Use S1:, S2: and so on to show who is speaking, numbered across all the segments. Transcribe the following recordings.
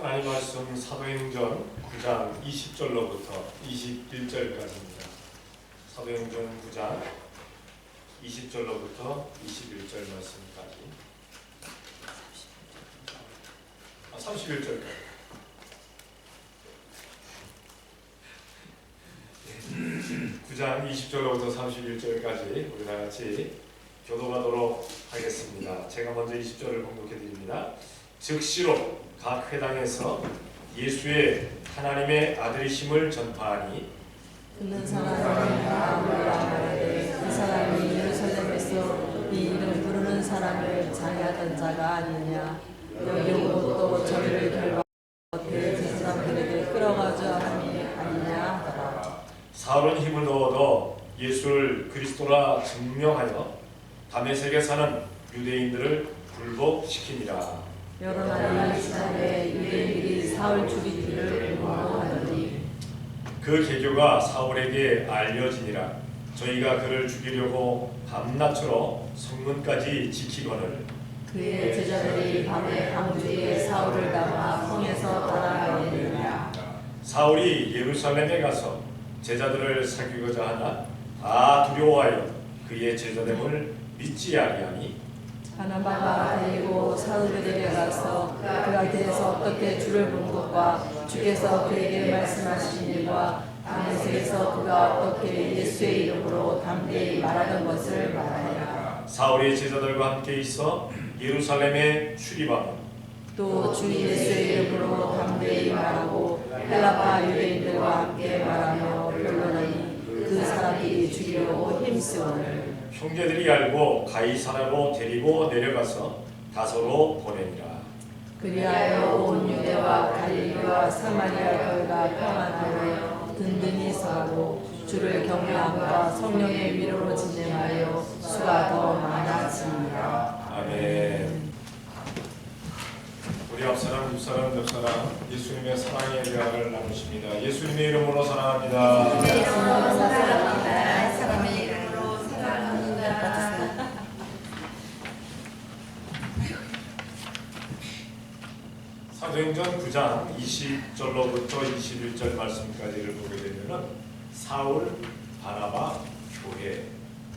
S1: 하나님 말씀 사도행전 9장 20절로부터 21절까지입니다. 사도행전 9장 20절로부터 21절 말씀까지 31절까지 9장 20절로부터 31절까지 우리 다같이 교도하도록 하겠습니다. 제가 먼저 20절을 봉독해 드립니다. 즉시로 각 회당에서 예수의 하나님의 아들이심을 전파하니
S2: 듣는 사람이 마음을 알아내 그 사람이 예루살렘에서 이 이름 부르는 사람을 장애하던 자가 아니냐. 여기 오고 저희를 결박하여 대제사장들에게 끌어가자 함이 아니냐 하더라.
S1: 사울은 힘을 얻어 예수를 그리스도라 증명하여 다메섹에 사는 유대인들을 굴복시키니라.
S2: 여러 날이 지나매 유대인들이 사울 죽이기를 공모하더니
S1: 그 계교가 사울에게 알려지니라. 저희가 그를 죽이려고 밤낮으로 성문까지 지키거늘
S2: 그의 제자들이 밤에 방주에 사울을 담아 성에서 따라가니라.
S1: 사울이 예루살렘에 가서 제자들을 사귀고자 하나 다 두려워하여 그의 제자됨을 믿지 아니하니
S2: 바나바가 데리고 사울에게 가서 그가 대해서 어떻게 주를 본 것과 주께서 그에게 말씀하신 일과 다메섹에서 그가 어떻게 예수의 이름으로 담대히 말하던 것을 말하니라.
S1: 사울이 제자들과 함께 있어 예루살렘에 출입하며
S2: 또 주 예수의 이름으로 담대히 말하고 헬라파 유대인들과 함께 말하며 변론하니 그 사람이 죽이려고 힘쓰거늘
S1: 형제들이 알고 가이사라로 데리고 내려가서 다소로 보내니라.
S2: 그리하여 온 유대와 갈릴리와 사마리아 교회가 평안하여 든든히 서고 주를 경외함과 성령의 위로로 진행하여 수가 더 많아지니라.
S1: 아멘. 우리 앞사람, 윗사람, 옆사람 예수님의 사랑의 대화를 나누십니다. 예수님의 이름으로 사랑합니다.
S2: 사람의 이름으로 사랑합니다.
S1: 사도행전 9장 20절로부터 21절 말씀까지를 보게 되면 사울, 바나바, 교회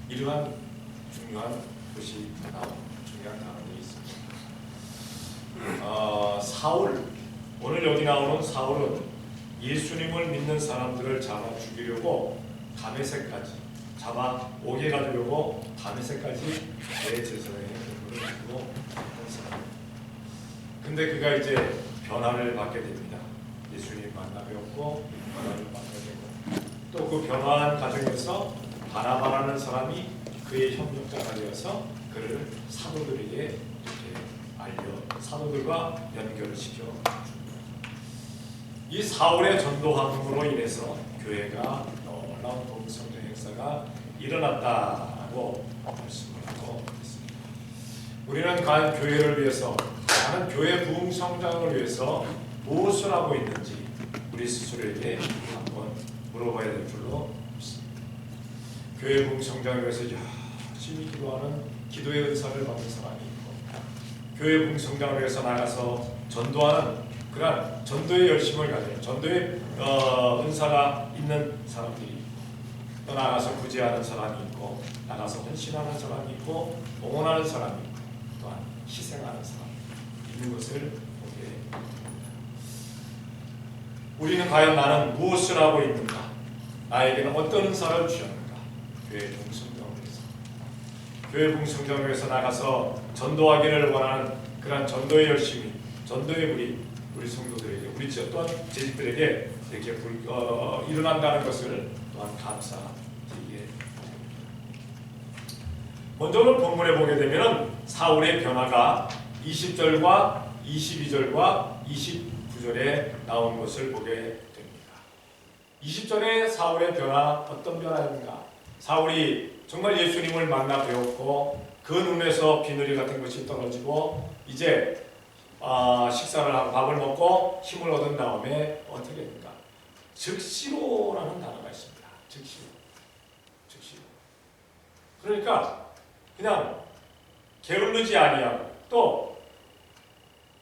S1: 이러한 중요한 것이 중요한 단어들이 있습니다. 사울, 오늘 여기 나오는 사울은 예수님을 믿는 사람들을 잡아 죽이려고 다메섹까지 잡아 오게 가두려고 다메섹까지 대제사장의 공부를 하고 한 사람. 근데 그가 이제 변화를 받게 됩니다. 예수님 만나 뵙고 변화를 받게 되고 또 그 변화한 과정에서 바나바라는 사람이 그의 협력자가 되어서 그를 사도들에게 이렇게 알려 사도들과 연결을 시켜 줍니다. 이 사울의 전도함으로 인해서 교회가 놀라운 복음성장 역사가 일어났다라고 말씀을 하고 있습니다. 우리는 과연 교회를 위해서 나는 교회 부흥 성장을 위해서 무엇을 하고 있는지 우리 스스로에게 한번 물어봐야 될 줄로 믿습니다. 교회 부흥 성장을 위해서 열심히 기도하는 기도의 은사를 받는 사람이 있고 교회 부흥 성장을 위해서 나가서 전도하는 그런 전도의 열심을 가진 전도의 은사가 있는 사람들이 있고 또 나가서 구제하는 사람이 있고 나가서 헌신하는 사람이 있고 봉헌하는 사람이 있고 또한 희생하는 사람 있는 것을 보게 됩니다. 우리는 과연 나는 무엇을 하고 있는가? 나에게는 어떤 은사를 주셨는가? 교회 봉성장을 위해서 교회 봉성장을 위해서 나가서 전도하기를 원하는 그런 전도의 열심이 전도의 우리 성도들에게 우리 또한 제 집들에게 이렇게 일어난다는 것을 또한 감사드리게 됩니다. 먼저 본문에 보게 되면 사울의 변화가 20절과 22절과 29절에 나온 것을 보게 됩니다. 20절에 사울의 변화 어떤 변화인가? 사울이 정말 예수님을 만나 배웠고 그 눈에서 비늘이 같은 것이 떨어지고 이제 식사를 하고 밥을 먹고 힘을 얻은 다음에 어떻게 됩니까? 즉시로라는 단어가 있습니다. 즉시로. 그러니까 그냥 게을르지 아니하고 또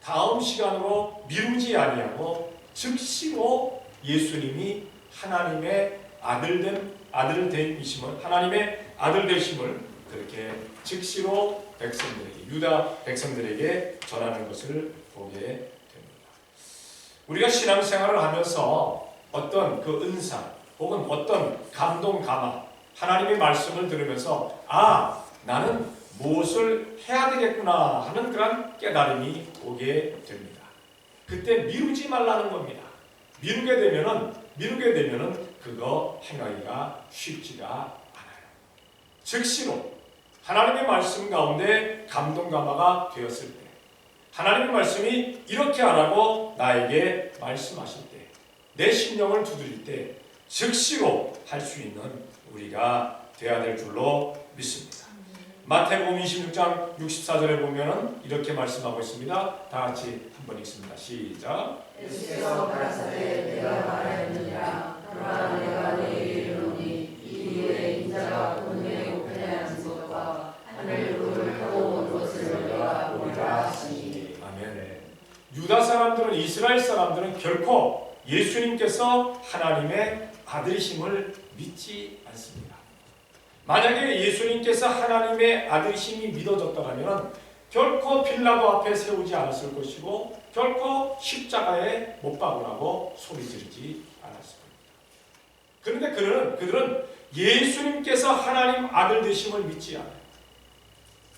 S1: 다음 시간으로 미루지 아니하고 즉시로 예수님이 하나님의 아들 되심을, 하나님의 아들 되심을 그렇게 즉시로 백성들에게, 유다 백성들에게 전하는 것을 보게 됩니다. 우리가 신앙생활을 하면서 어떤 그 은사 혹은 어떤 감동 감화, 하나님의 말씀을 들으면서 나는 무엇을 해야 되겠구나 하는 그런 깨달음이 오게 됩니다. 그때 미루지 말라는 겁니다. 미루게 되면은 그거 행하기가 쉽지가 않아요. 즉시로 하나님의 말씀 가운데 감동 감화가 되었을 때, 하나님의 말씀이 이렇게 하라고 나에게 말씀하실 때, 내 심령을 두드릴 때 즉시로 할 수 있는 우리가 되어야 될 줄로 믿습니다. 마태복음 26장 64절에 보면은 이렇게 말씀하고 있습니다. 다 같이 한번 읽습니다. 시작.
S2: 예수께서 가라사대 내가 말하였느니라 그러나 내가 너희에게 이르노니 이후에 인자가 공중에 우편에 앉은 것과 하늘 구름을 타고 온 것을 너희가 보리라 하시니.
S1: 아멘. 유다 사람들은, 이스라엘 사람들은 결코 예수님께서 하나님의 아들이심을 믿지 않습니다. 만약에 예수님께서 하나님의 아들이심이 믿어졌더라면 결코 빌라도 앞에 세우지 않았을 것이고 결코 십자가에 못 박으라고 소리 지르지 않았을 겁니다. 그런데 그들은 예수님께서 하나님 아들 되심을 믿지 않아요.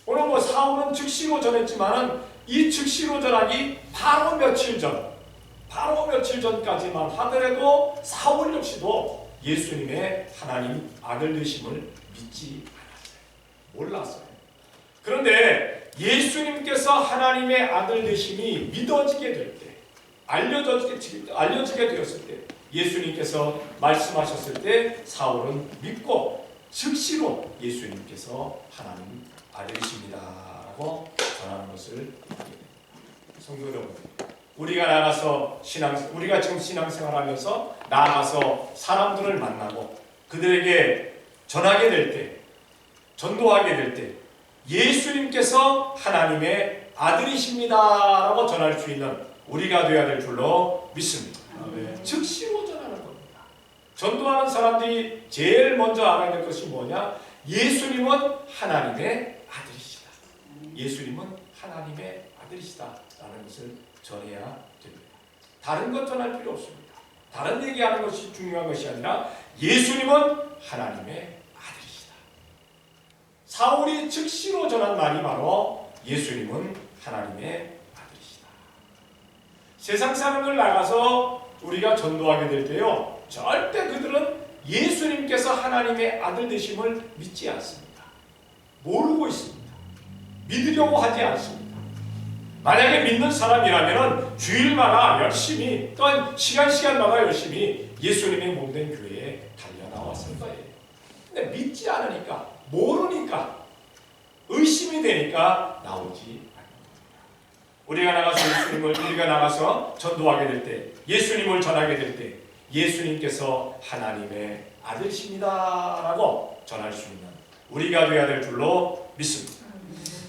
S1: 오늘 사울은 즉시로 전했지만은 이 즉시로 전하기 바로 며칠 전까지만 하더라도 사울 역시도 예수님의 하나님 아들 되심을 믿지 않았어요. 몰랐어요. 그런데 예수님께서 하나님의 아들 되심이 믿어지게 될 때, 알려지게 되었을 때, 예수님께서 말씀하셨을 때 사울은 믿고 즉시로 예수님께서 하나님 아들이십니다 라고 전하는 것을 믿게 됩니다. 성도 여러분, 우리가 지금 신앙생활하면서 나아가서 사람들을 만나고 그들에게 전하게 될 때, 전도하게 될 때 예수님께서 하나님의 아들이십니다라고 전할 수 있는 우리가 되어야 될 줄로 믿습니다. 즉시로 전하는 겁니다. 전도하는 사람들이 제일 먼저 알아야 될 것이 뭐냐? 예수님은 하나님의 아들이시다. 예수님은 하나님의 아들이시다라는 것을 전해야 됩니다. 다른 것 전할 필요 없습니다. 다른 얘기하는 것이 중요한 것이 아니라 예수님은 하나님의 아들이시다. 사울이 즉시로 전한 말이 바로 예수님은 하나님의 아들이시다. 세상 사람들 나가서 우리가 전도하게 될 때요, 절대 그들은 예수님께서 하나님의 아들 되심을 믿지 않습니다. 모르고 있습니다. 믿으려고 하지 않습니다. 만약에 믿는 사람이라면 주일마다 열심히 또한 시간마다 열심히 예수님의 몸된 교회에 달려 나왔을 거예요. 근데 믿지 않으니까, 모르니까, 의심이 되니까 나오지 않는 겁니다. 우리가 나가서 전도하게 될 때, 예수님을 전하게 될 때 예수님께서 하나님의 아들이십니다라고 전할 수 있는 우리가 되어야 될 줄로 믿습니다.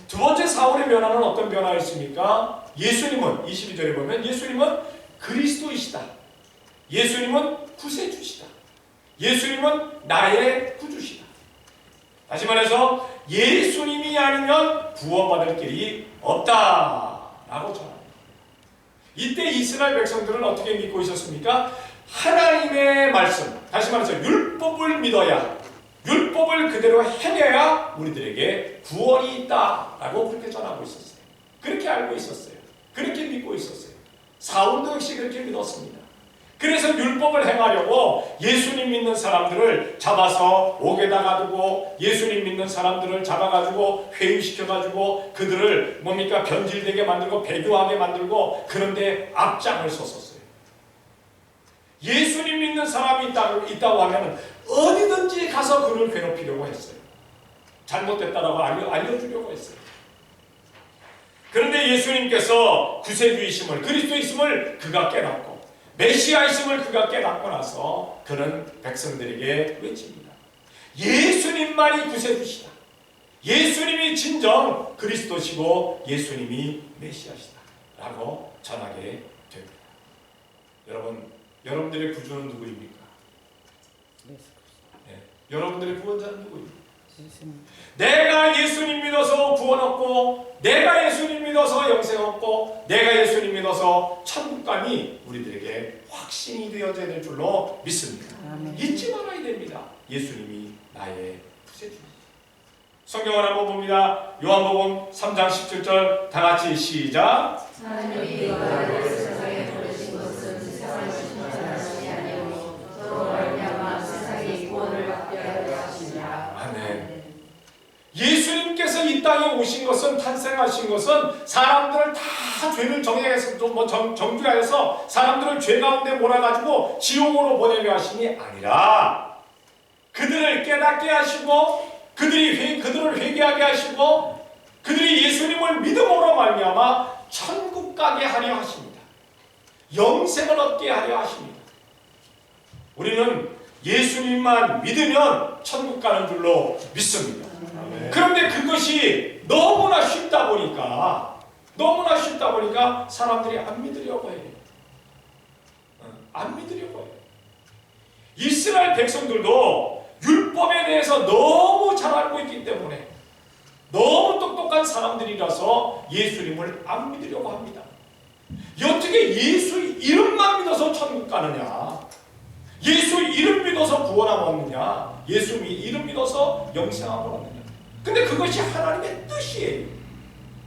S1: 두 번째 사울의 변화는 어떤 변화였습니까? 예수님은 22절에 보면 예수님은 그리스도이시다. 예수님은 구세주시다. 예수님은 나의 구주시다. 다시 말해서 예수님이 아니면 구원받을 길이 없다라고 전합니다. 이때 이스라엘 백성들은 어떻게 믿고 있었습니까? 하나님의 말씀, 다시 말해서 율법을 믿어야, 율법을 그대로 행해야 우리들에게 구원이 있다라고 그렇게 전하고 있었어요. 그렇게 알고 있었어요. 그렇게 믿고 있었어요. 사울도 역시 그렇게 믿었습니다. 그래서 율법을 행하려고 예수님 믿는 사람들을 잡아서 옥에다가 두고, 예수님 믿는 사람들을 잡아가지고 회유시켜가지고 그들을 변질되게 만들고 배교하게 만들고, 그런데 앞장을 섰었어요. 예수님 믿는 사람이 있다고 하면 어디든지 가서 그를 괴롭히려고 했어요. 잘못됐다라고 알려주려고 했어요. 그런데 예수님께서 구세주이심을, 그리스도이심을 그가 깨닫고 메시아이심을 그가 깨닫고 나서 그는 백성들에게 외칩니다. 예수님만이 구세주시다. 예수님이 진정 그리스도시고 예수님이 메시아시다. 라고 전하게 됩니다. 여러분, 여러분들의 구주는 누구입니까? 네, 여러분들의 구원자는 누구입니까? 내가 예수님 믿어서 구원 얻고, 내가 예수님 믿어서 영생 얻고, 내가 예수님 믿어서 천국 감이 우리들에게 확신이 되어져야 될 줄로 믿습니다. 잊지 말아야 됩니다. 예수님이 나의 구세주입니다. 성경을 한번 봅니다. 요한복음 3장 17절 다 같이 시작.
S2: 하나님이 나를 세상에 보내신 것은 세상을 심판하는 것이 아니요 저로 말미암아 세상이 구원을 받게 하려 하심이라.
S1: 아멘. 예수님께서 이 땅에 오신 것은, 탄생하신 것은 사람들을 다 죄를 정죄하여서 사람들을 죄 가운데 몰아가지고 지옥으로 보내려 하심이 아니라 그들을 깨닫게 하시고 그들을 회개하게 하시고 그들이 예수님을 믿음으로 말미암아 천국 가게 하려 하십니다. 영생을 얻게 하려 하십니다. 우리는 예수님만 믿으면 천국 가는 줄로 믿습니다. 그런데 그것이 너무나 쉽다 보니까 사람들이 안 믿으려고 해요. 안 믿으려고 해요. 이스라엘 백성들도 율법에 대해서 너무 잘 알고 있기 때문에, 너무 똑똑한 사람들이라서 예수님을 안 믿으려고 합니다. 어떻게 예수 이름만 믿어서 천국 가느냐? 예수 이름 믿어서 구원함 얻느냐? 예수 이름 믿어서 영생함을 얻느냐? 근데 그것이 하나님의 뜻이에요.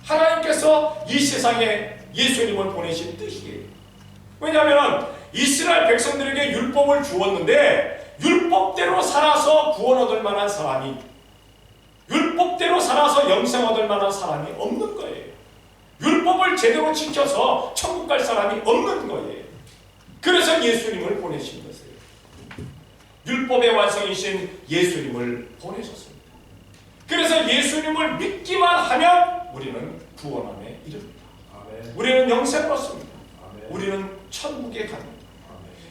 S1: 하나님께서 이 세상에 예수님을 보내신 뜻이에요. 왜냐하면 이스라엘 백성들에게 율법을 주었는데 율법대로 살아서 구원 얻을 만한 사람이, 율법대로 살아서 영생 얻을 만한 사람이 없는 거예요. 율법을 제대로 지켜서 천국 갈 사람이 없는 거예요. 그래서 예수님을 보내신 거예요. 율법의 완성이신 예수님을 보내셨습니다. 그래서 예수님을 믿기만 하면 우리는 구원함에 이릅니다. 우리는 영생을 얻습니다. 우리는 천국에 갑니다.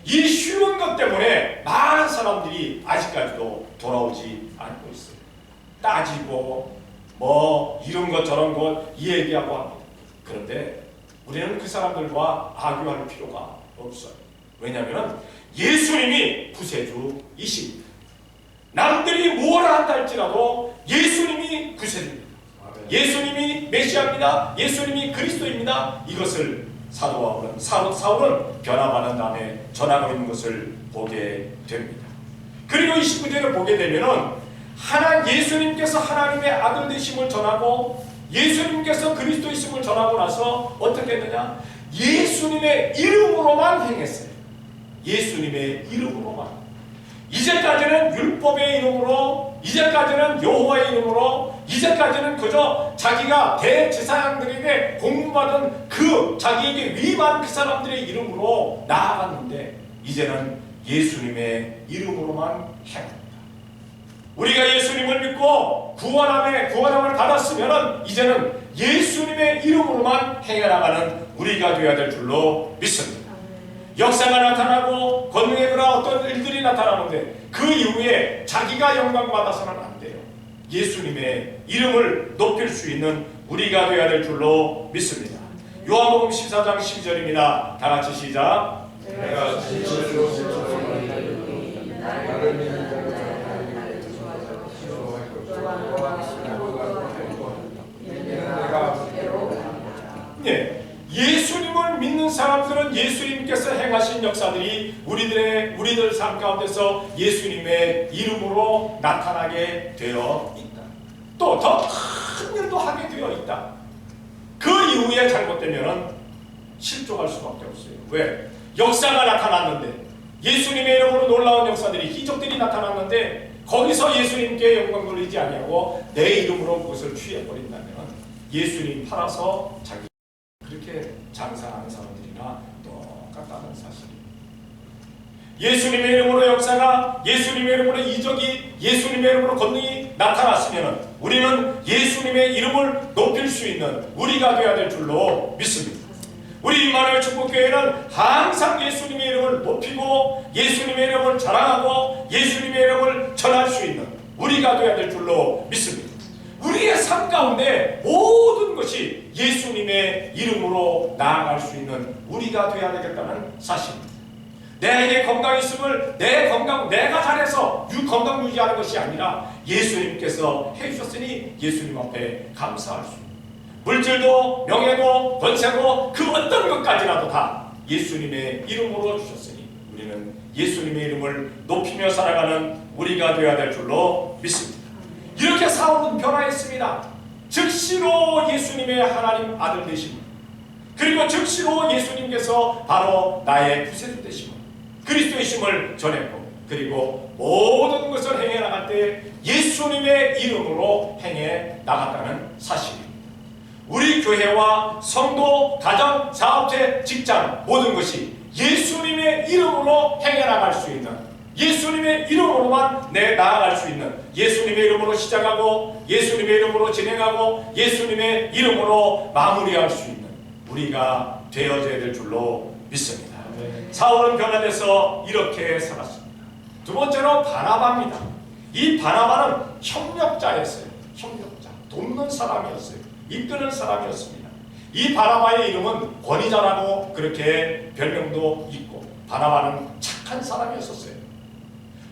S1: 이 쉬운 것 때문에 많은 사람들이 아직까지도 돌아오지 않고 있어요. 따지고 이런 것 저런 것 얘기하고 합니다. 그런데 우리는 그 사람들과 악유할 필요가 없어요. 왜냐하면 예수님이 구세주이십니다. 남들이 무엇을 한다 할지라도 예수님이 구세주입니다. 예수님이 메시아입니다. 예수님이 그리스도입니다. 이것을 사울은 변화받은 다음에 전하고 있는 것을 보게 됩니다. 그리고 29절을 보게 되면은 예수님께서 하나님의 아들 되심을 전하고 예수님께서 그리스도이심을 전하고 나서 어떻게 했느냐? 예수님의 이름으로만 행했어요. 예수님의 이름으로만. 이제까지는 율법의 이름으로, 이제까지는 여호와의 이름으로, 이제까지는 그저 자기가 대제사장들에게 공부받은 자기에게 위임한 그 사람들의 이름으로 나아갔는데 이제는 예수님의 이름으로만 행합니다. 우리가 예수님을 믿고 구원함을 받았으면 이제는 예수님의 이름으로만 행해나가는 우리가 되어야 될 줄로 믿습니다. 역사가 나타나고 권능의 그런 어떤 일들이 나타나는데 그 이후에 자기가 영광받아서는 안 돼요. 예수님의 이름을 높일 수 있는 우리가 되어야 될 줄로 믿습니다. 요한복음 14장 12절입니다. 다 같이 시작.
S3: 내가 진실로 나를 믿는 자를
S1: 네, 예수님을 믿는 사람들은 예수님께서 행하신 역사들이 우리들 삶 가운데서 예수님의 이름으로 나타나게 되어 있다. 또 더 큰 일도 하게 되어 있다. 그 이후에 잘못되면 실족할 수밖에 없어요. 왜? 역사가 나타났는데, 예수님의 이름으로 놀라운 역사들이, 기적들이 나타났는데 거기서 예수님께 영광 돌리지 아니하고 내 이름으로 그것을 취해버린다면 예수님 팔아서 자기 그렇게 장사하는 사람들이나 똑같다는 사실입니다. 예수님의 이름으로 역사가, 예수님의 이름으로 이적이, 예수님의 이름으로 권능이 나타났으면 우리는 예수님의 이름을 높일 수 있는 우리가 되어야 될 줄로 믿습니다. 우리 임마누엘 축복교회는 항상 예수님의 이름을 높이고 예수님의 이름을 자랑하고 예수님의 이름을 전할 수 있는 우리가 되어야 될 줄로 믿습니다. 우리의 삶 가운데 모든 것이 예수님의 이름으로 나아갈 수 있는 우리가 되어야 되겠다는 사실입니다. 내게 건강이 있음을 내가 잘해서 건강 유지하는 것이 아니라 예수님께서 해주셨으니 예수님 앞에 감사할 수 있는, 물질도 명예도 권세도 그 어떤 것까지라도 다 예수님의 이름으로 주셨으니 우리는 예수님의 이름을 높이며 살아가는 우리가 되어야 될 줄로 믿습니다. 이렇게 사울은 변화했습니다. 즉시로 예수님의 하나님 아들 되심을, 그리고 즉시로 예수님께서 바로 나의 구세주 되심을, 그리스도이심을 전했고, 그리고 모든 것을 행해 나갈 때 예수님의 이름으로 행해 나갔다는 사실입니다. 우리 교회와 성도, 가정, 사업체, 직장 모든 것이 예수님의 이름으로 행해 나갈 수 있는, 예수님의 이름으로만 나아갈 수 있는, 예수님의 이름으로 시작하고 예수님의 이름으로 진행하고 예수님의 이름으로 마무리할 수 있는 우리가 되어져야 될 줄로 믿습니다. 사울은 변화돼서 이렇게 살았습니다. 두 번째로 바나바입니다. 이 바나바는 협력자였어요. 협력자, 돕는 사람이었어요. 이끄는 사람이었습니다. 이 바나바의 이름은 권위자라고 그렇게 별명도 있고, 바나바는 착한 사람이었었어요.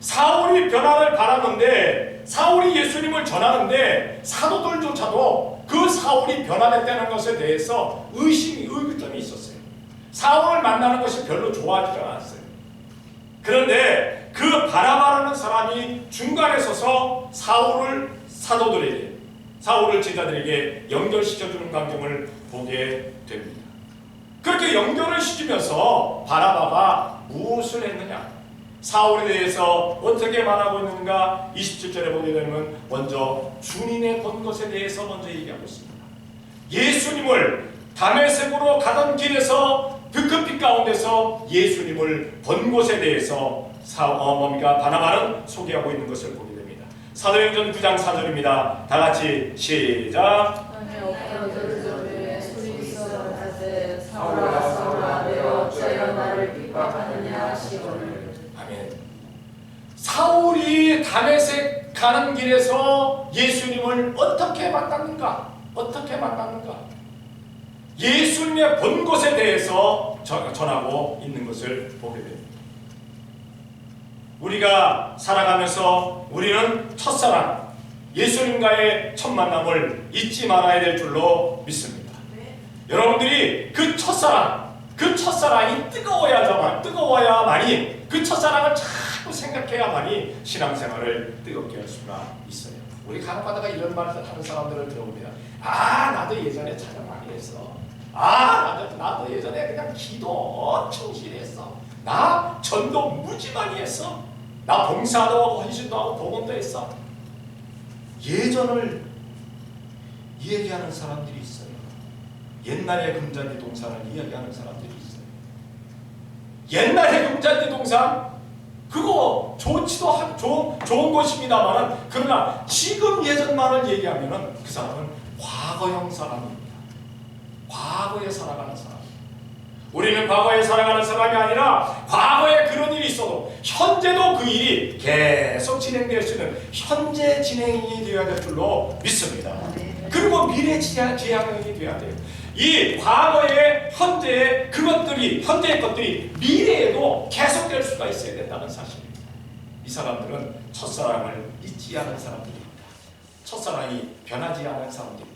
S1: 사울이 변화를 바랐는데, 사울이 예수님을 전하는데 사도들조차도 그 사울이 변화됐다는 것에 대해서 의구점이 있었어요. 사울을 만나는 것이 별로 좋아하지 않았어요. 그런데 그 바나바라는 사람이 중간에 서서 사울을 사도들에게, 사울을 제자들에게 연결시켜주는 광경을 보게 됩니다. 그렇게 연결을 시키면서 바나바가 무엇을 했느냐, 사울에 대해서 어떻게 말하고 있는가 27절에 보게 되면 먼저 주님의 본 것에 대해서 먼저 얘기하고 있습니다. 예수님을 다메섹으로 가던 길에서 불빛 가운데서 예수님을 본 곳에 대해서 바나바는 소개하고 있는 것을 보게 됩니다. 사도행전 9장 4절입니다. 다 같이 시작.
S2: 사울아 사울아 내가 어찌하여 나를 핍박하느냐 하시거늘.
S1: 아멘. 사울이 다메섹 가는 길에서 예수님을 어떻게 만났는가? 어떻게 만났는가? 예수님의 본 곳에 대해서 전하고 있는 것을 보게 됩니다. 우리가 살아가면서 우리는 첫사랑, 예수님과의 첫 만남을 잊지 말아야 될 줄로 믿습니다. 여러분들이 그 첫사랑이 뜨거워야만이 그 첫사랑을 자꾸 생각해야만이 신앙생활을 뜨겁게 할 수가 있어요. 우리 간혹가다가 이런 말을 하는 사람들을 들어봅니다. 나도 예전에 찬양 많이 했어. 나도 예전에 그냥 기도 충실했어. 나 전도 무지 많이 했어. 나 봉사도 하고 헌신도 하고 복음도 했어. 예전을 이야기하는 사람들이 있어요. 옛날의 금잔디 동산을 이야기하는 사람들이 있어요. 옛날의 금잔디 동산 그거 좋은 것입니다만, 그러나 지금 예전만을 얘기하면 그 사람은 과거형 사람입니다. 과거에 살아가는 사람. 우리는 과거에 살아가는 사람이 아니라 과거에 그런 일이 있어도 현재도 그 일이 계속 진행될 수 있는 현재 진행이 되어야 될 줄로 믿습니다. 그리고 미래 지향이 되어야 돼요. 이 과거의 현재의 현재의 것들이 미래에도 계속될 수가 있어야 된다는 사실입니다. 이 사람들은 첫사랑을 잊지 않은 사람들입니다. 첫사랑이 변하지 않은 사람들입니다.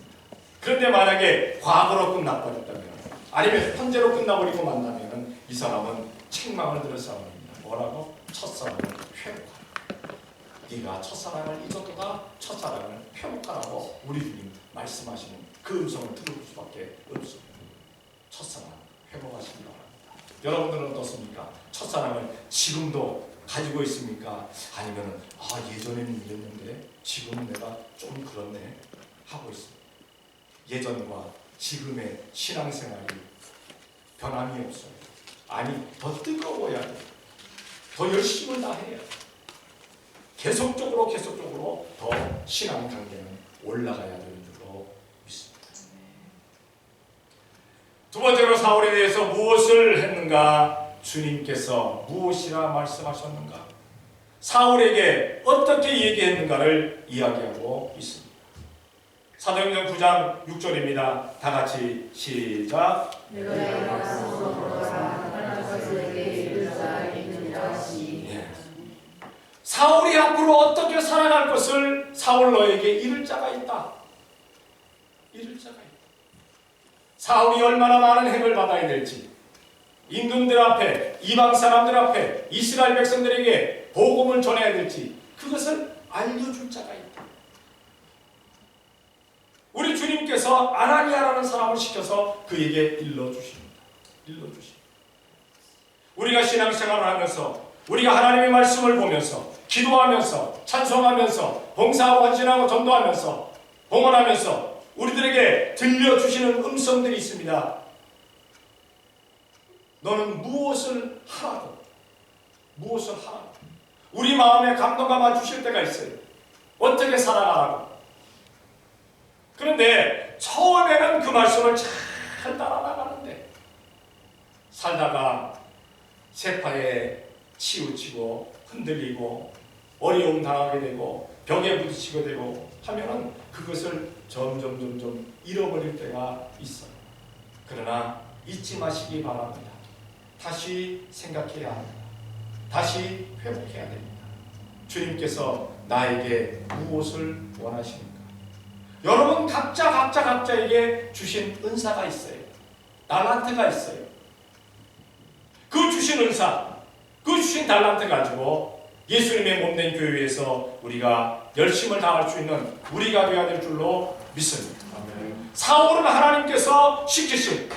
S1: 그런데 만약에 과거로 끝나버렸다면, 아니면 현재로 끝나버리고 만나면 이 사람은 책망을 들을 사람입니다. 뭐라고? 첫사랑을 회복하라. 네가 첫사랑을 잊었도다. 첫사랑을 회복하라고 우리 주님 말씀하시는 그 음성을 들을 수밖에 없습니다. 첫사랑 회복하시기 바랍니다. 여러분들은 어떻습니까? 첫사랑을 지금도 가지고 있습니까? 아니면 예전에는 이랬는데 지금은 내가 좀 그렇네 하고 있습니다. 예전과 지금의 신앙생활이 변함이 없어요. 아니, 더 뜨거워야 돼요. 더 열심을 다해야 돼요. 계속적으로 더 신앙 관계는 올라가야 되는 줄로 믿습니다. 두 번째로 사울에 대해서 무엇을 했는가? 주님께서 무엇이라 말씀하셨는가? 사울에게 어떻게 얘기했는가를 이야기하고 있습니다. 사도행전 9장 6절입니다. 다 같이 시작.
S2: 내가 말씀으로 보라 하나님 것에게 이를 자 있느니라 하시니.
S1: 예. 사울이 앞으로 어떻게 살아갈 것을 사울 너에게 이를 자가 있다. 이를 자가 있다. 사울이 얼마나 많은 행을 받아야 될지, 임금들 앞에, 이방 사람들 앞에, 이스라엘 백성들에게 복음을 전해야 될지 그것을 알려줄 자가 있다. 우리 주님께서 아나니아라는 사람을 시켜서 그에게 일러주십니다. 우리가 신앙생활을 하면서, 우리가 하나님의 말씀을 보면서, 기도하면서, 찬송하면서, 봉사하고 헌신하고 전도하면서, 봉헌하면서 우리들에게 들려주시는 음성들이 있습니다. 너는 무엇을 하라고, 우리 마음에 감동감아 주실 때가 있어요. 어떻게 살아가라고. 그런데 처음에는 그 말씀을 잘 따라나가는데 살다가 세파에 치우치고 흔들리고 어려움 당하게 되고 벽에 부딪히게 되고 하면은 그것을 점점 잃어버릴 때가 있어요. 그러나 잊지 마시기 바랍니다. 다시 생각해야 합니다. 다시 회복해야 됩니다. 주님께서 나에게 무엇을 원하십니까? 여러분 각자에게 주신 은사가 있어요. 달란트가 있어요. 그 주신 은사, 그 주신 달란트 가지고 예수님의 몸된 교회에서 우리가 열심을 다할 수 있는 우리가 되어야 될 줄로 믿습니다. 아멘. 사울은 하나님께서 시키신,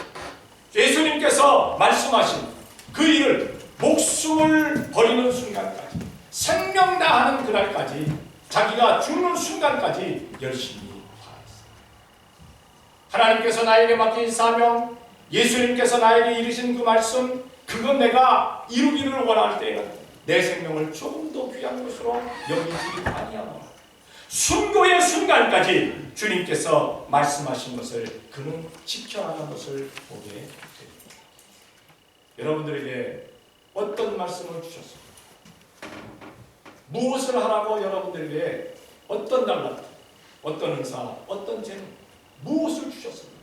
S1: 예수님께서 말씀하신 그 일을 목숨을 버리는 순간까지, 생명 다하는 그날까지, 자기가 죽는 순간까지 열심히 하나님께서 나에게 맡긴 사명, 예수님께서 나에게 이르신 그 말씀, 그건 내가 이루기를 원할 때에는 내 생명을 조금 더 귀한 것으로 여기지 아니하노라. 순교의 순간까지 주님께서 말씀하신 것을 그는 지켜나간 것을 보게 됩니다. 여러분들에게 어떤 말씀을 주셨습니까? 무엇을 하라고 여러분들에게 어떤 달란트, 어떤 은사, 어떤 재능, 무엇을 주셨습니까?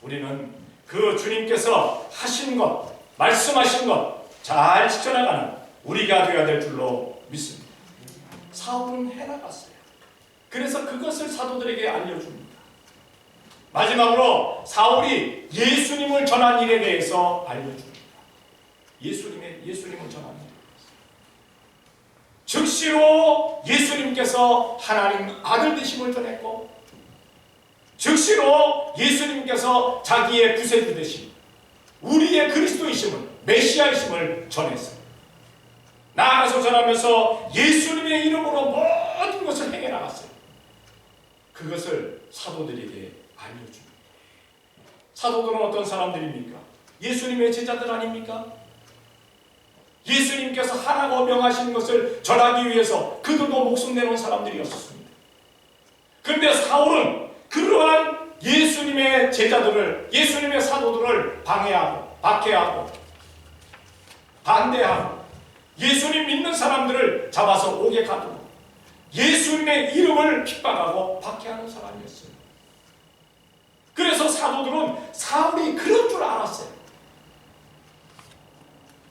S1: 우리는 그 주님께서 하신 것, 말씀하신 것 잘 지켜나가는 우리가 되어야 될 줄로 믿습니다. 사울은 해나갔어요. 그래서 그것을 사도들에게 알려줍니다. 마지막으로 사울이 예수님을 전한 일에 대해서 알려줍니다. 예수님을 전한 일. 즉시로 예수님께서 하나님 아들 되심을 전했고, 즉시로 예수님께서 자기의 구세주 되심, 우리의 그리스도이심을, 메시아이심을 전했어요. 나아가서 전하면서 예수님의 이름으로 모든 것을 행해 나갔어요. 그것을 사도들에게 알려줍니다. 사도들은 어떤 사람들입니까? 예수님의 제자들 아닙니까? 예수님께서 하라고 명하신 것을 전하기 위해서 그들도 목숨 내놓은 사람들이었습니다. 그런데 사울은 그러한 예수님의 제자들을, 예수님의 사도들을 방해하고 박해하고 반대하고 예수님 믿는 사람들을 잡아서 옥에 가두고 예수님의 이름을 핍박하고 박해하는 사람이었어요. 그래서 사도들은 사울이 그런 줄 알았어요.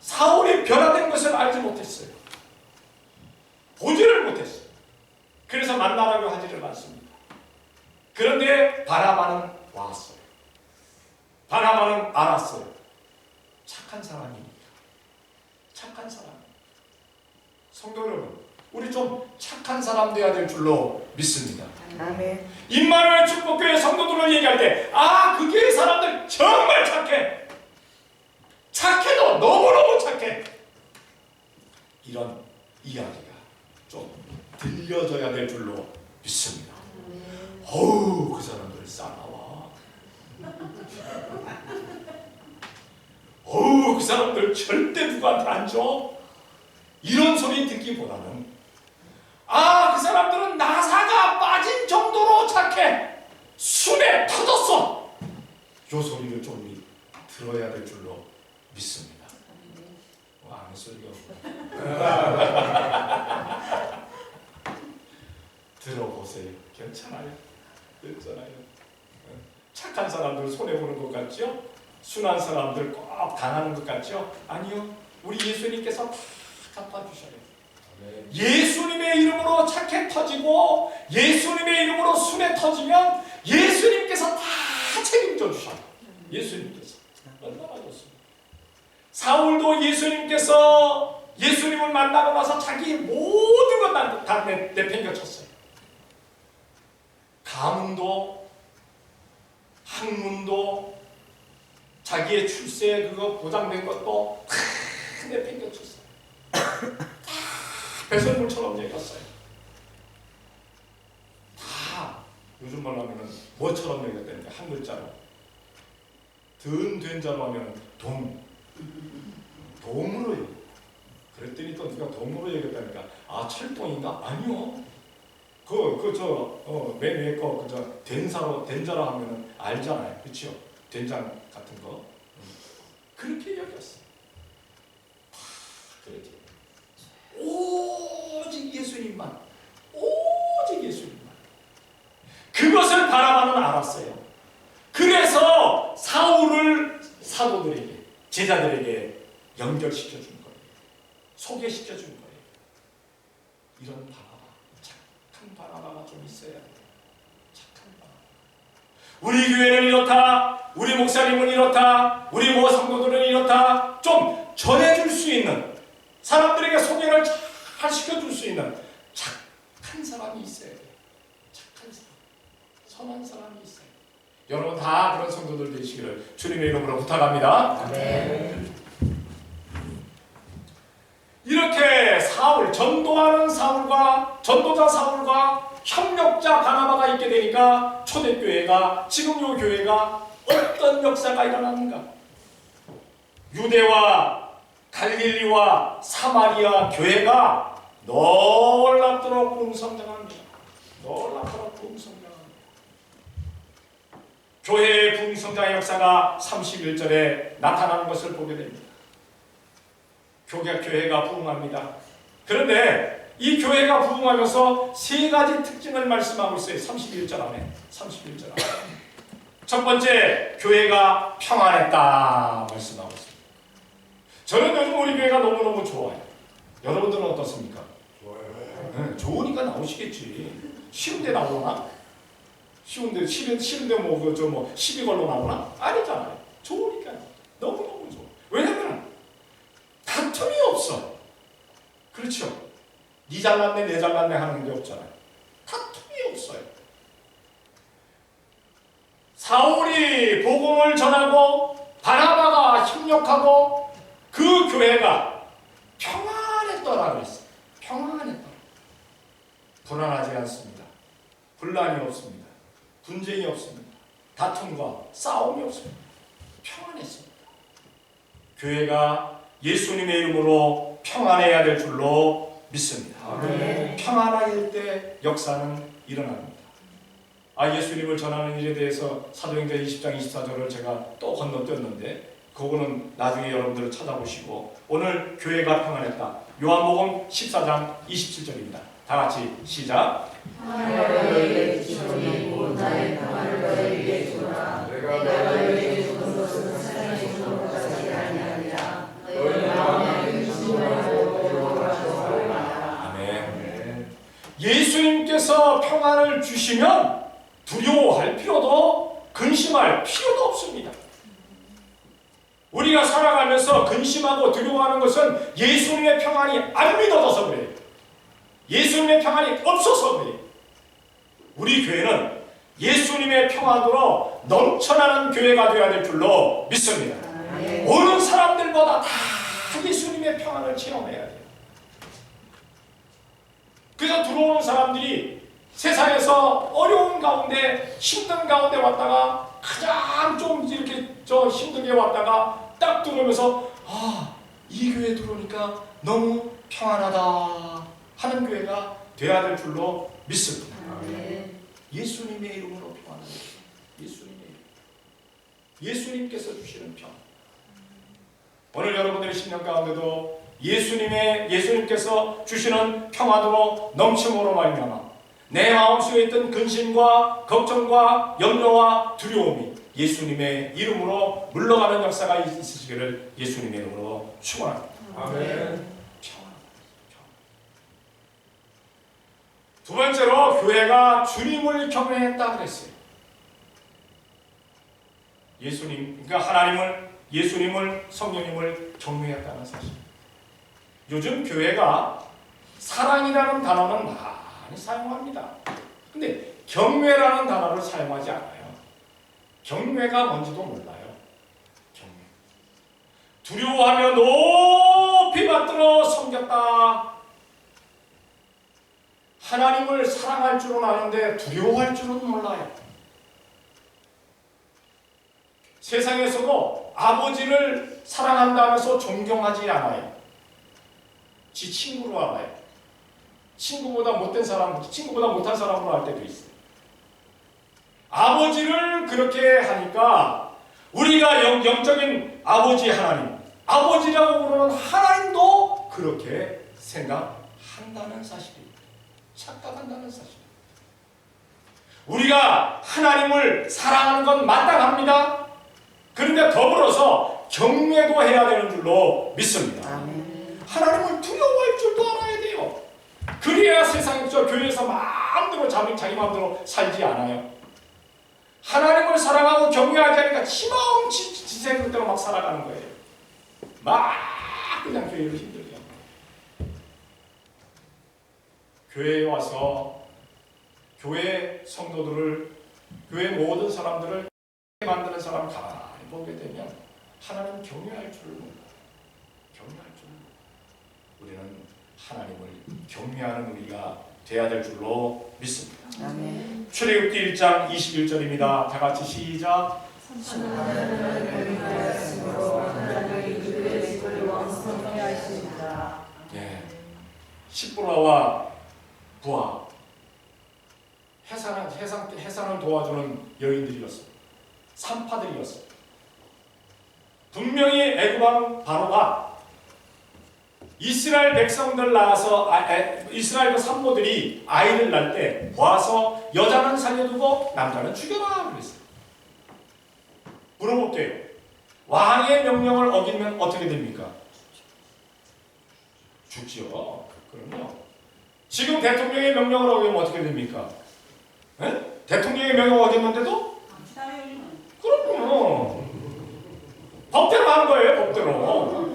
S1: 사울이 변화된 것을 알지 못했어요. 보지를 못했어요. 그래서 만나라고 하지를 않습니다. 그런데 바나바는 왔어요. 바나바는 알았어요. 착한 사람이니까. 착한 사람. 성도 여러분, 우리 좀 착한 사람 되어야 될 줄로 믿습니다.
S2: 아멘.
S1: 임마누엘 축복교회 성도들을 얘기할 때, 그 교회 사람들 정말 착해. 착해도 너무너무 착해. 이런 이야기가 좀 들려져야 될 줄로 믿습니다. 어우, 그 사람들 싸나와. 어우, 그 사람들 절대 누구한테 안 줘. 이런 소리 듣기보다는 그 사람들은 나사가 빠진 정도로 착해. 순에 터졌어. 이 소리를 좀 들어야 될 줄로 믿습니다. 아무 소리가 없네. 들어보세요. 괜찮아요. 그렇잖아요. 착한 사람들 손해보는 것 같죠? 순한 사람들 꼭 당하는 것 같죠? 아니요. 우리 예수님께서 다 갚아주셔요. 예수님의 이름으로 착해 터지고 예수님의 이름으로 순해 터지면 예수님께서 다 책임져 주셔요. 예수님께서. 얼마나 좋습니다. 사울도 예수님을 만나고 나서 자기 모든 것 다 내팽겨쳤어요. 가문도 학문도 자기의 출세 그거 보장된 것도 다 내팽겨쳤어요. 다 배설물처럼 얘기했어요. 다 요즘 말로 하면은 뭐처럼 얘기했다니까 한 글자로 든 자로 하면 동으로요. 그랬더니 또 누가 동으로 얘기했다니까 아 철동인가? 아니요. 맨 위에 거 된자로 하면은 알잖아요. 그렇죠? 된장 같은 거. 그렇게 얘기했어. 그렇게. 오직 예수님만. 오직 예수님만. 그것을 바라바는 알았어요. 그래서 사울을 사도들에게, 제자들에게 연결시켜 준 거예요. 소개시켜 준 거예요. 이런 바라바. 착한 바라바가 좀 있어야 돼요. 착한 바라바. 우리 교회는 이렇다. 우리 목사님은 이렇다. 우리 성도들은 이렇다. 좀 전해줄 수 있는, 사람들에게 소개를 잘 시켜줄 수 있는 착한 사람이 있어야 돼요. 착한 사람. 선한 사람이 있어요. 여러분 다 그런 성도들 되시기를 주님의 이름으로 부탁합니다.
S2: 네.
S1: 이렇게 전도자 사울과 협력자 바나바가 있게 되니까 초대교회가, 지금 이 교회가 어떤 역사가 일어났는가? 유대와 갈릴리와 사마리아 교회가 놀랍도록 부흥성장합니다. 놀랍도록 부흥성장합니다. 교회의 부흥성장의 역사가 31절에 나타나는 것을 보게 됩니다. 교회가 부흥합니다. 그런데 이 교회가 부흥하면서 세 가지 특징을 말씀하고 있어요. 31절 안에. 첫 번째, 교회가 평안했다 말씀하고 있습니다. 저는 요즘 우리 교회가 너무너무 좋아요. 여러분들은 어떻습니까? 좋아요. 네, 좋으니까 나오시겠지. 쉬운데 나오나? 쉬운데 시비 걸로 나오나? 아니잖아요. 좋으니까 너무너무 좋아. 왜냐면 다툼이 없어. 그렇죠? 니 잘났네 내 잘났네 하는 게 없잖아요. 다툼이 없어요. 사울이 복음을 전하고 바나바가 협력하고 그 교회가 평안했더라 그랬어요. 평안했더라. 불안하지 않습니다. 분란이 없습니다. 분쟁이 없습니다. 다툼과 싸움이 없습니다. 평안했습니다. 교회가 예수님의 이름으로 평안해야 될 줄로 믿습니다.
S2: 네.
S1: 평안할 때 역사는 일어납니다. 예수님을 전하는 일에 대해서 사도행전 20장 24절을 제가 또 건너뛰었는데 그거는 나중에 여러분들 찾아보시고, 오늘 교회가 평안했다. 요한복음 14장 27절입니다. 다 같이 시작.
S2: 너희에게 주시니 나의 평안을 너희에게 주노라. 내가 너희에게 주는 것은 세상이 주는 것 같이 아니하니라. 너희 마음에 근심하고 두려워하지 말라.
S1: 아멘. 예수님께서 평안을 주시면 두려워할 필요도 근심할 필요도 없습니다. 우리가 살아가면서 근심하고 두려워하는 것은 예수님의 평안이 안 믿어져서 그래요. 예수님의 평안이 없어서 그래요. 우리 교회는 예수님의 평안으로 넘쳐나는 교회가 되어야 될 줄로 믿습니다. 오는 사람들보다 다 예수님의 평안을 체험해야 돼요. 그래서 들어오는 사람들이 세상에서 어려운 가운데, 힘든 가운데 왔다가 가장 좀 이렇게 힘들게 왔다가 딱 들어오면서 이 교회에 들어오니까 너무 평안하다 하는 교회가 되어야 될 줄로 믿습니다. 예수님의 이름으로 평안을 예수님의 이름. 예수님께서 주시는 평안. 오늘 여러분들의 심령 가운데도 예수님께서 주시는 평안으로 넘침으로 말미암아 내 마음속에 있던 근심과 걱정과 염려와 두려움이 예수님의 이름으로 물러가는 역사가 있으시기를 예수님의 이름으로 축원합니다.
S3: 아멘.
S1: 두 번째로 교회가 주님을 경외했다 그랬어요. 예수님, 그러니까 하나님을, 예수님을, 성령님을 경외했다는 사실. 요즘 교회가 사랑이라는 단어는 많이 사용합니다. 근데 경외라는 단어를 사용하지 않아요. 경외가 뭔지도 몰라요. 경외. 두려워하며 높이 받들어 섬겼다. 하나님을 사랑할 줄은 아는데 두려워할 줄은 몰라요. 세상에서도 아버지를 사랑한다면서 존경하지 않아요. 지 친구로 알아요. 친구보다 못된 사람, 친구보다 못한 사람으로 알 때도 있어요. 아버지를 그렇게 하니까 우리가 영적인 아버지 하나님, 아버지라고 부르는 하나님도 그렇게 생각한다는 사실입니다. 착각한다는 사실. 우리가 하나님을 사랑하는 건 마땅합니다. 그런데 더불어서 경외도 해야 되는 줄로 믿습니다. 하나님을 두려워할 줄도 알아야 돼요. 그래야 세상에서 교회에서 마음대로 자기 마음대로 살지 않아요. 하나님을 사랑하고 경외하지 않으니까 지마음 지생대로 막 살아가는 거예요. 막 그냥 교회를 힘들게 합니다. 교회에 와서 교회 성도들을, 교회 모든 사람들을 만드는 사람 가만히 보게 되면 하나님 경외할 줄을 몰라요. 경외할 줄을 몰라요. 우리는 하나님을 경외하는 우리가 돼야 될 줄로 믿습니다.
S2: 아멘.
S1: 출애굽기 1장 21절입니다. 다 같이 시작. 예, 십보라와 부하, 해산을 도와주는 여인들이었습니다. 산파들이었습니다. 분명히 애굽 왕 바로가 이스라엘 백성들 낳아서 이스라엘 산모들이 아이를 낳을 때 와서 여자는 살려두고 남자는 죽여라 그랬어요. 물어볼게요. 왕의 명령을 어기면 어떻게 됩니까? 죽지요. 그럼요. 지금 대통령의 명령을 어기면 어떻게 됩니까? 네? 대통령의 명령을 어겼는데도? 그럼요. 법대로 하는 거예요. 법대로.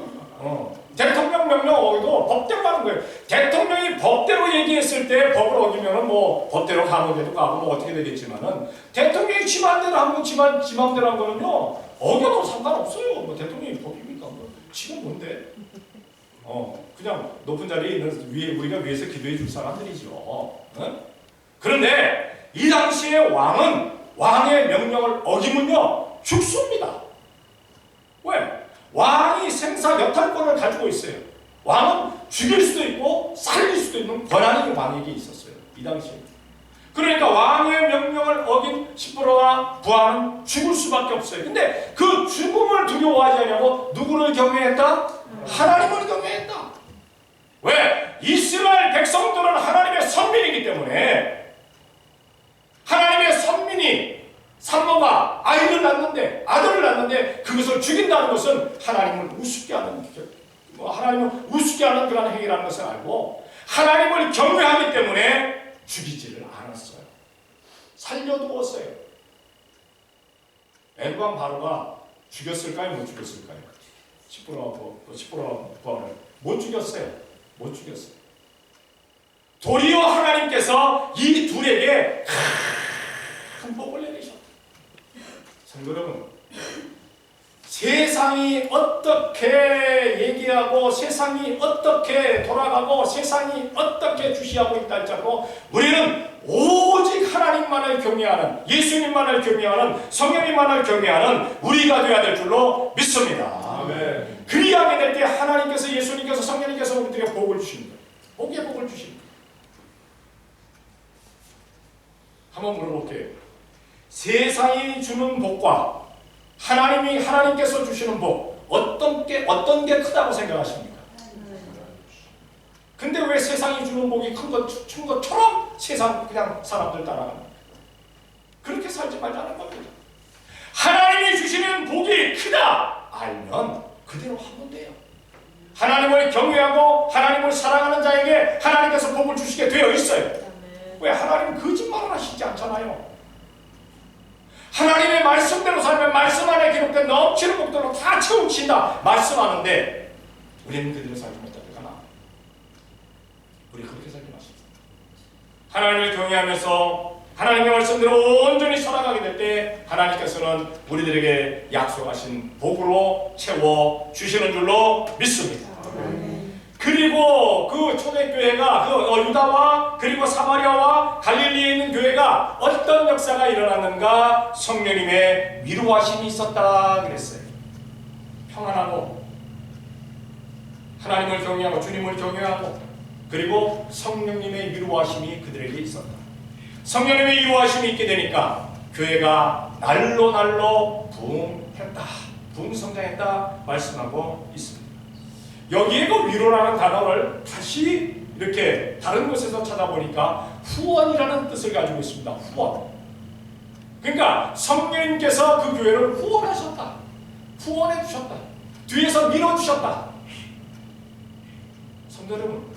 S1: 대통령 명령 어기도 법대로 하는 거예요. 대통령이 법대로 얘기했을 때 법을 어기면은 뭐 법대로 감옥에도 가고 뭐 어떻게 되겠지만은 대통령이 지 맘대로 한 거, 지 맘대로 한 거는요 어겨도 상관없어요. 뭐 대통령이 법입니까? 뭐 지금 뭔데? 그냥 높은 자리에 있는 우리가 위에서 기도해 줄 사람들이죠. 그런데 이 당시에 왕은 왕의 명령을 어기면요 죽습니다. 왜? 왕이 생사여탈권을 가지고 있어요. 왕은 죽일 수도 있고 살릴 수도 있는 권한이 왕에게 있었어요. 이 당시에. 그러니까 왕의 명령을 어긴 십보라와 부하는 죽을 수밖에 없어요. 근데 그 죽음을 두려워하지 않냐고 누구를 경외했다? 하나님을 경외했다. 왜? 이스라엘 백성들은 하나님의 선민이기 때문에 하나님의 선민이 산모가 아이를 낳는데 아들을 낳는데 그것을 죽인다는 것은 하나님을 우습게 하는 그런 행위라는 것을 알고 하나님을 경외하기 때문에 죽이지를 않았어요. 살려두었어요. 애굽 왕 바로가 죽였을까요? 못 죽였을까요? 십보라와 부하를 못 죽였어요. 못 죽였어요. 도리어 하나님께서 이 둘에게 큰 복을 내리셨다. 성도 여러분, 세상이 어떻게 얘기하고 세상이 어떻게 돌아가고 세상이 어떻게 주시하고 있다 할지라도 우리는 오직 하나님만을 경외하는, 예수님만을 경외하는, 성령님만을 경외하는 우리가 되어야 될 줄로 믿습니다.
S3: 아멘.
S1: 그리하게 될 때 하나님께서, 예수님께서, 성령님께서 우리들에게 복을 주시는 거예요. 복의 복을 주시는 거예요. 한번 물어볼게요. 세상이 주는 복과 하나님께서 주시는 복, 어떤 게 크다고 생각하십니까? 근데 왜 세상이 주는 복이 큰 것처럼 세상 그냥 사람들 따라가는 거예요. 그렇게 살지 말자는 겁니다. 하나님이 주시는 복이 크다 알면 그대로 하면 돼요. 하나님을 경외하고 하나님을 사랑하는 자에게 하나님께서 복을 주시게 되어 있어요. 왜? 하나님은 거짓말을 하시지 않잖아요. 하나님의 말씀대로 살면 말씀 안에 기록된 넘치는 복들로 다 채우신다 말씀하는데 우리는 그대로 살지 못하니까 우리 그렇게 살지 마십시오. 하나님을 경외하면서 하나님의 말씀대로 온전히 살아가게 될 때 하나님께서는 우리들에게 약속하신 복으로 채워 주시는 줄로 믿습니다. 그리고 그 초대교회가 그 유다와 그리고 사마리아와 갈릴리에 있는 교회가 어떤 역사가 일어났는가? 성령님의 위로하심이 있었다 그랬어요. 평안하고 하나님을 경외하고 주님을 경외하고 그리고 성령님의 위로하심이 그들에게 있었다. 성령님의 위로하심이 있게 되니까 교회가 날로 날로 부흥했다, 부흥성장했다 말씀하고 있습니다. 여기에 그 위로라는 단어를 다시 이렇게 다른 곳에서 찾아보니까 후원이라는 뜻을 가지고 있습니다. 후원. 그러니까 성령님께서 그 교회를 후원하셨다, 후원해 주셨다, 뒤에서 밀어주셨다. 성도 여러분,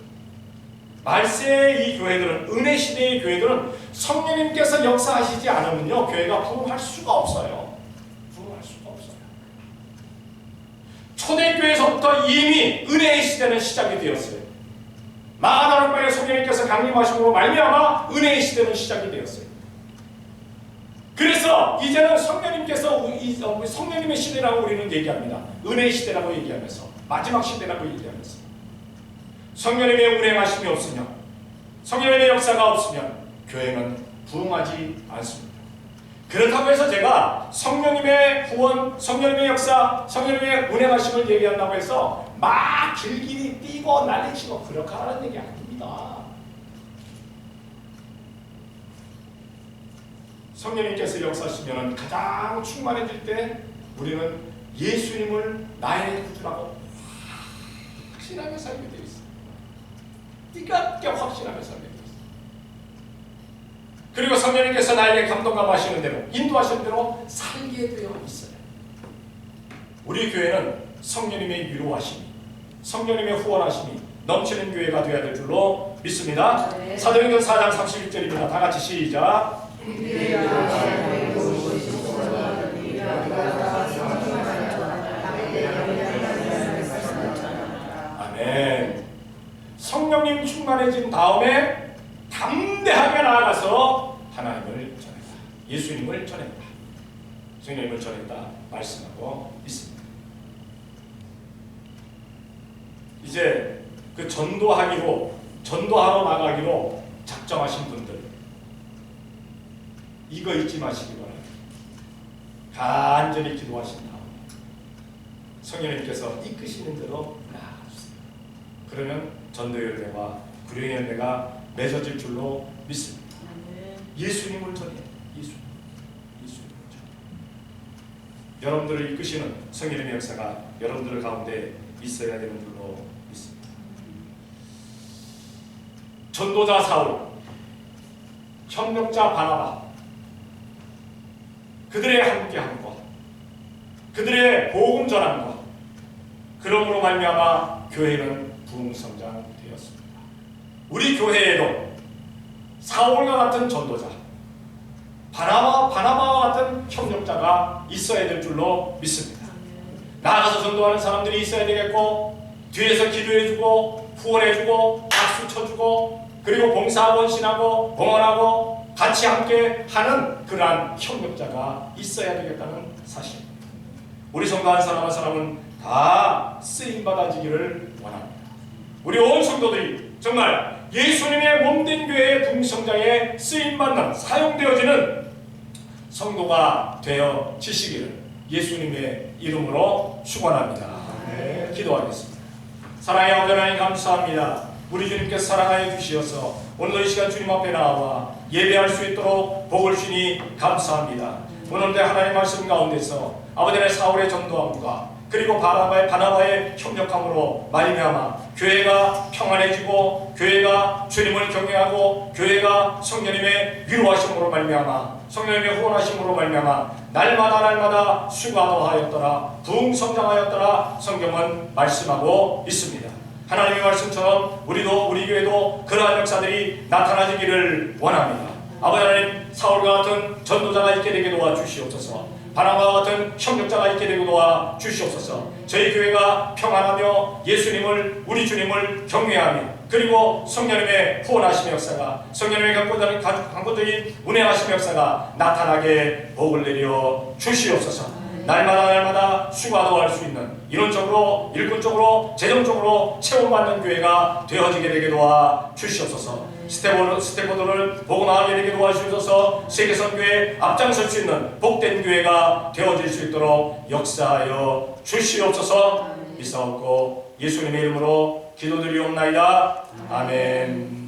S1: 말세의 이 교회들은, 은혜 시대의 교회들은 성령님께서 역사하시지 않으면요 교회가 부흥할 수가 없어요. 부흥할 수가 없어요. 초대교회에서부터 이미 은혜의 시대는 시작이 되었어요. 마가다락방에 성령님께서 강림하심으로 말미암아 은혜의 시대는 시작이 되었어요. 그래서 이제는 성령님께서 성령님의 시대라고 우리는 얘기합니다. 은혜의 시대라고 얘기하면서 마지막 시대라고 얘기하면서 성령님의 운행하심이 없으면, 성령님의 역사가 없으면 교회는 부흥하지 않습니다. 그렇다고 해서 제가 성령님의 후원, 성령님의 역사, 성령님의 운행하심을 얘기한다고 해서 막 길길이 뛰고 난리치고 그렇게 하라는 얘기 아닙니다. 성령님께서 역사하시면 가장 충만해질 때 우리는 예수님을 나의 구주라고 확신하며 살게 되어 있습니다. 뜨겁게 확신하며 살게 되어 있습니다. 그리고 성령님께서 나에게 감동감하시는 대로, 인도하시는 대로 살게 되어 있어요. 우리 교회는 성령님의 위로하심이, 성령님의 후원하심이 넘치는 교회가 되어야 될 줄로 믿습니다.
S2: 네.
S1: 사도행전 4장 31절입니다. 다 같이 시작. 아멘. 성령님 충만해진 다음에 담대하게 나아가서 하나님을 전했다, 예수님을 전했다, 성령님을 전했다 말씀하고 있습니다. 이제 그 전도하러 나가기로 작정하신 분들 이거 잊지 마시기 바랍니다. 간절히 기도하신 다음에 성령님께서 이끄시는 대로 나아가주세요. 그러면 전도연대와 구령연대가 맺어질 줄로 믿습니다. 예수님을 전해요. 예수님을 전해요. 여러분들을 이끄시는 성령의 역사가 여러분들 가운데 있어야 되는 줄로 믿습니다. 전도자 사울, 협력자 바나바, 그들의 함께함과 그들의 복음 전함과 그러므로 말미암아 교회는 부흥성장되었습니다. 우리 교회에도 사울과 같은 전도자, 바나바와 같은 협력자가 있어야 될 줄로 믿습니다. 나가서 전도하는 사람들이 있어야 되겠고, 뒤에서 기도해주고 후원해주고 박수 쳐주고 그리고 봉사 헌신하고 봉헌하고 같이 함께 하는 그러한 협력자가 있어야 되겠다는 사실. 우리 성도 한 사람 한 사람은 다 쓰임받아지기를 원합니다. 우리 온 성도들이 정말 예수님의 몸된 교회의 부흥성장에 쓰임받는, 사용되어지는 성도가 되어지시기를 예수님의 이름으로 축원합니다. 네, 기도하겠습니다. 사랑의 아버지 하나님 감사합니다. 우리 주님께서 사랑하여 주시어서 오늘 이 시간 주님 앞에 나와 예배할 수 있도록 복을 주니 감사합니다. 오늘도 하나님 말씀 가운데서 아버지의 사울의 전도함과 그리고 바나바의 협력함으로 말미암아 교회가 평안해지고 교회가 주님을 경외하고 교회가 성령님의 위로하심으로 말미암아 성령님의 후원하심으로 말미암아 날마다 수가 더하였더라 부흥성장하였더라 성경은 말씀하고 있습니다. 하나님의 말씀처럼 우리도 우리 교회도 그러한 역사들이 나타나지기를 원합니다. 아버지 하나님, 사울과 같은 전도자가 있게 되게 도와주시옵소서. 바나바와 같은 협력자가 있게 되고 도와주시옵소서. 저희 교회가 평안하며 예수님을 우리 주님을 경외하며 그리고 성령님의 후원하심의 역사가 성령님의 강권적인 운행하심의 역사가 나타나게 복을 내려 주시옵소서. 날마다 수가 더할 수 있는 이론적으로 일꾼적으로 재정적으로 채움받는 교회가 되어지게 되게 도와주시옵소서. 스태포드를 복음하게 되게 도와주셔서 세계선교에 앞장설 수 있는 복된 교회가 되어질 수 있도록 역사하여 주시옵소서. 믿사옵고 예수님의 이름으로 기도드리옵나이다. 아멘.